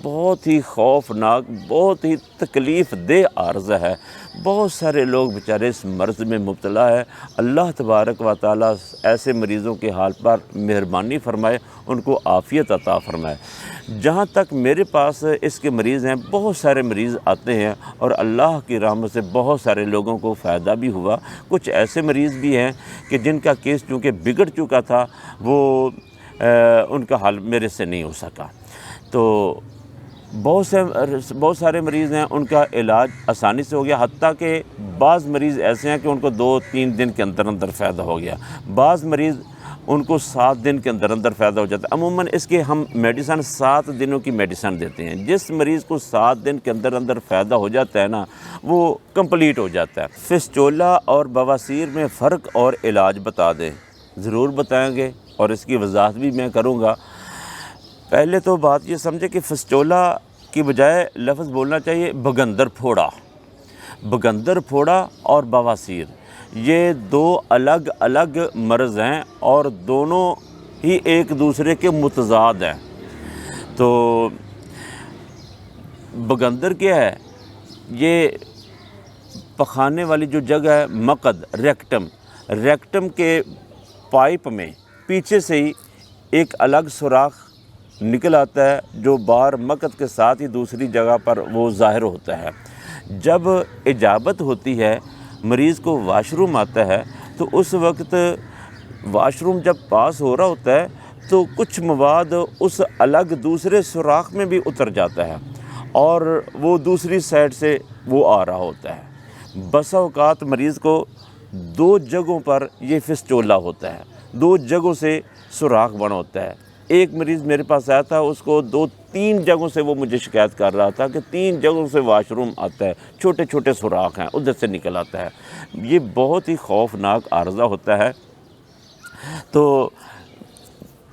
بہت ہی خوفناک، بہت ہی تکلیف دہ عارضہ ہے۔ بہت سارے لوگ بیچارے اس مرض میں مبتلا ہے۔ اللہ تبارک و تعالیٰ ایسے مریضوں کے حال پر مہربانی فرمائے، ان کو عافیت عطا فرمائے۔ جہاں تک میرے پاس اس کے مریض ہیں، بہت سارے مریض آتے ہیں اور اللہ کی رحمت سے بہت سارے لوگوں کو فائدہ بھی ہوا۔ کچھ ایسے مریض بھی ہیں کہ جن کا کیس چونکہ بگڑ چکا تھا، وہ ان کا حل میرے سے نہیں ہو سکا۔ تو بہت سارے مریض ہیں، ان کا علاج آسانی سے ہو گیا، حتیٰ کہ بعض مریض ایسے ہیں کہ ان کو 2-3 دن کے اندر اندر فائدہ ہو گیا، بعض مریض ان کو 7 دن کے اندر اندر فائدہ ہو جاتا ہے۔ عموماً اس کے ہم میڈیسن 7 دنوں کی میڈیسن دیتے ہیں۔ جس مریض کو 7 دن کے اندر اندر فائدہ ہو جاتا ہے نا، وہ کمپلیٹ ہو جاتا ہے۔ فسٹولا اور بواسیر میں فرق اور علاج بتا دیں۔ ضرور بتائیں گے اور اس کی وضاحت بھی میں کروں گا۔ پہلے تو بات یہ سمجھے کہ فسٹولا کی بجائے لفظ بولنا چاہیے بگندر پھوڑا۔ بگندر پھوڑا اور بواسیر یہ 2 الگ الگ مرض ہیں اور دونوں ہی ایک دوسرے کے متضاد ہیں۔ تو بگندر کیا ہے؟ یہ پخانے والی جو جگہ ہے، مقد، ریکٹم کے پائپ میں پیچھے سے ہی ایک الگ سوراخ نکل آتا ہے جو باہر مقد کے ساتھ ہی دوسری جگہ پر وہ ظاہر ہوتا ہے۔ جب اجابت ہوتی ہے، مریض کو واش روم آتا ہے، تو اس وقت واش روم جب پاس ہو رہا ہوتا ہے تو کچھ مواد اس الگ دوسرے سوراخ میں بھی اتر جاتا ہے اور وہ دوسری سائڈ سے وہ آ رہا ہوتا ہے۔ بسا اوقات مریض کو 2 جگہوں پر یہ فسٹولا ہوتا ہے، 2 جگہوں سے سوراخ بنا ہوتا ہے۔ ایک مریض میرے پاس آیا تھا، اس کو 2-3 جگہوں سے وہ مجھے شکایت کر رہا تھا کہ 3 جگہوں سے واش روم آتا ہے، چھوٹے چھوٹے سوراخ ہیں، ادھر سے نکل آتا ہے۔ یہ بہت ہی خوفناک عارضہ ہوتا ہے۔ تو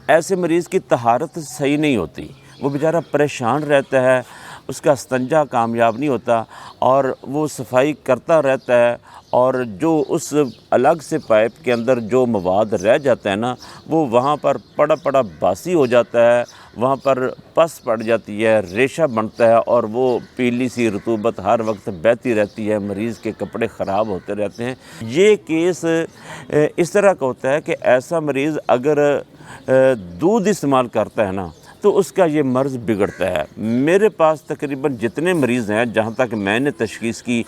ایسے مریض کی طہارت صحیح نہیں ہوتی، وہ بیچارہ پریشان رہتا ہے، اس کا استنجا کامیاب نہیں ہوتا اور وہ صفائی کرتا رہتا ہے، اور جو اس الگ سے پائپ کے اندر جو مواد رہ جاتا ہے نا، وہ وہاں پر پڑا باسی ہو جاتا ہے، وہاں پر پس پڑ جاتی ہے، ریشہ بنتا ہے اور وہ پیلی سی رطوبت ہر وقت بہتی رہتی ہے، مریض کے کپڑے خراب ہوتے رہتے ہیں۔ یہ کیس اس طرح کا ہوتا ہے کہ ایسا مریض اگر دودھ استعمال کرتا ہے نا تو اس کا یہ مرض بگڑتا ہے۔ میرے پاس تقریباً جتنے مریض ہیں، جہاں تک میں نے تشخیص کی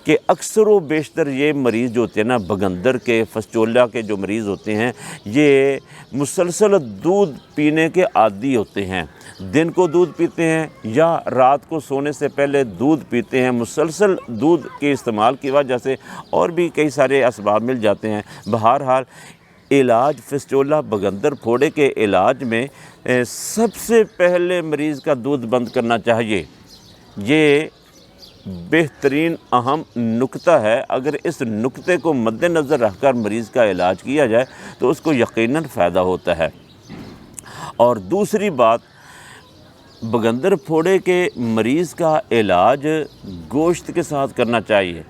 کہ اکثر و بیشتر یہ مریض جو ہوتے ہیں نا، بگندر کے، فسٹولا کے جو مریض ہوتے ہیں، یہ مسلسل دودھ پینے کے عادی ہوتے ہیں۔ دن کو دودھ پیتے ہیں یا رات کو سونے سے پہلے دودھ پیتے ہیں، مسلسل دودھ کے استعمال کی وجہ سے، اور بھی کئی سارے اسباب مل جاتے ہیں۔ بہرحال علاج فسٹولا بگندر پھوڑے کے علاج میں سب سے پہلے مریض کا دودھ بند کرنا چاہیے۔ یہ بہترین اہم نکتہ ہے۔ اگر اس نکتے کو مد نظر رکھ کر مریض کا علاج کیا جائے تو اس کو یقیناً فائدہ ہوتا ہے۔ اور دوسری بات، بگندر پھوڑے کے مریض کا علاج گوشت کے ساتھ کرنا چاہیے۔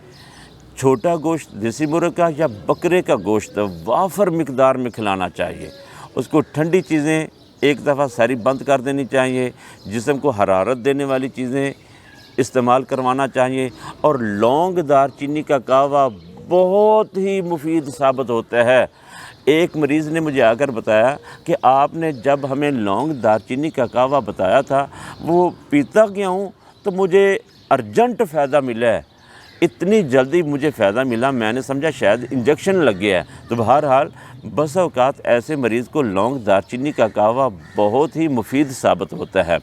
چھوٹا گوشت، دیسی مرغ کا یا بکرے کا گوشت وافر مقدار میں کھلانا چاہیے۔ اس کو ٹھنڈی چیزیں ایک دفعہ ساری بند کر دینی چاہیے، جسم کو حرارت دینے والی چیزیں استعمال کروانا چاہیے، اور لونگ دار چینی کا قہوہ بہت ہی مفید ثابت ہوتا ہے۔ ایک مریض نے مجھے آ کر بتایا کہ آپ نے جب ہمیں لونگ دار چینی کا قہوہ بتایا تھا، وہ پیتا گیا ہوں تو مجھے ارجنٹ فائدہ ملا ہے، اتنی جلدی مجھے فائدہ ملا، میں نے سمجھا شاید انجیکشن لگ گیا ہے۔ تو بہرحال بس اوقات ایسے مریض کو لونگ دار چینی کا قہوہ بہت ہی مفید ثابت ہوتا ہے۔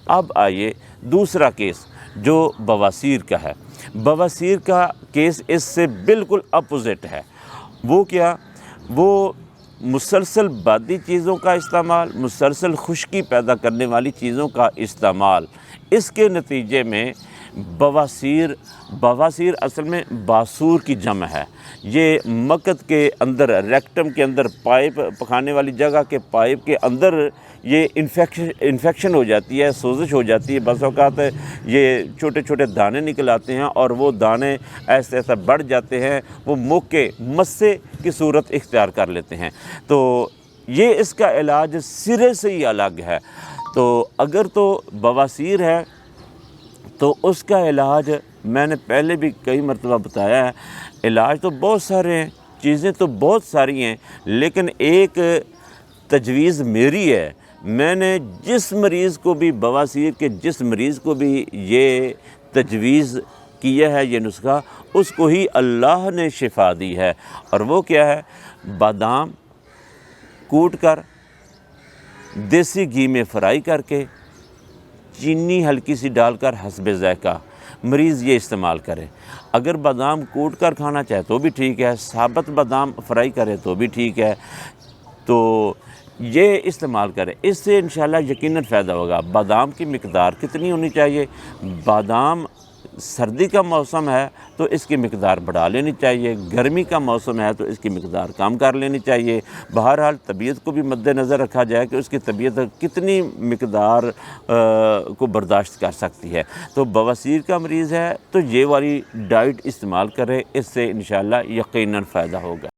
اب آئیے دوسرا کیس جو بواسیر کا ہے۔ بواسیر کا کیس اس سے بالکل اپوزٹ ہے۔ وہ کیا؟ وہ مسلسل بادی چیزوں کا استعمال، مسلسل خشکی پیدا کرنے والی چیزوں کا استعمال، اس کے نتیجے میں بواسیر اصل میں باسور کی جمع ہے۔ یہ مقد کے اندر، ریکٹم کے اندر، پائپ، پکھانے والی جگہ کے پائپ کے اندر یہ انفیکشن ہو جاتی ہے، سوزش ہو جاتی ہے۔ بس اوقات یہ چھوٹے چھوٹے دانے نکل آتے ہیں اور وہ دانے ایسے ایسا بڑھ جاتے ہیں، وہ موقع مسے کی صورت اختیار کر لیتے ہیں۔ تو یہ اس کا علاج سرے سے ہی الگ ہے۔ تو اگر تو بواسیر ہے تو اس کا علاج میں نے پہلے بھی کئی مرتبہ بتایا ہے، علاج تو بہت سارے ہیں، چیزیں تو بہت ساری ہیں، لیکن ایک تجویز میری ہے، میں نے جس مریض کو بھی بواسیر کے جس مریض کو بھی یہ تجویز کیا ہے، یہ نسخہ، اس کو ہی اللہ نے شفا دی ہے، اور وہ کیا ہے؟ بادام کوٹ کر دیسی گھی میں فرائی کر کے چینی ہلکی سی ڈال کر حسب ذائقہ مریض یہ استعمال کرے۔ اگر بادام کوٹ کر کھانا چاہے تو بھی ٹھیک ہے، ثابت بادام فرائی کرے تو بھی ٹھیک ہے، تو یہ استعمال کرے، اس سے انشاءاللہ یقیناً فائدہ ہوگا۔ بادام کی مقدار کتنی ہونی چاہیے؟ بادام سردی کا موسم ہے تو اس کی مقدار بڑھا لینی چاہیے، گرمی کا موسم ہے تو اس کی مقدار کم کر لینی چاہیے۔ بہرحال طبیعت کو بھی مد نظر رکھا جائے کہ اس کی طبیعت کتنی مقدار کو برداشت کر سکتی ہے۔ تو بواسیر کا مریض ہے تو یہ والی ڈائٹ استعمال کرے، اس سے انشاءاللہ یقیناً فائدہ ہوگا۔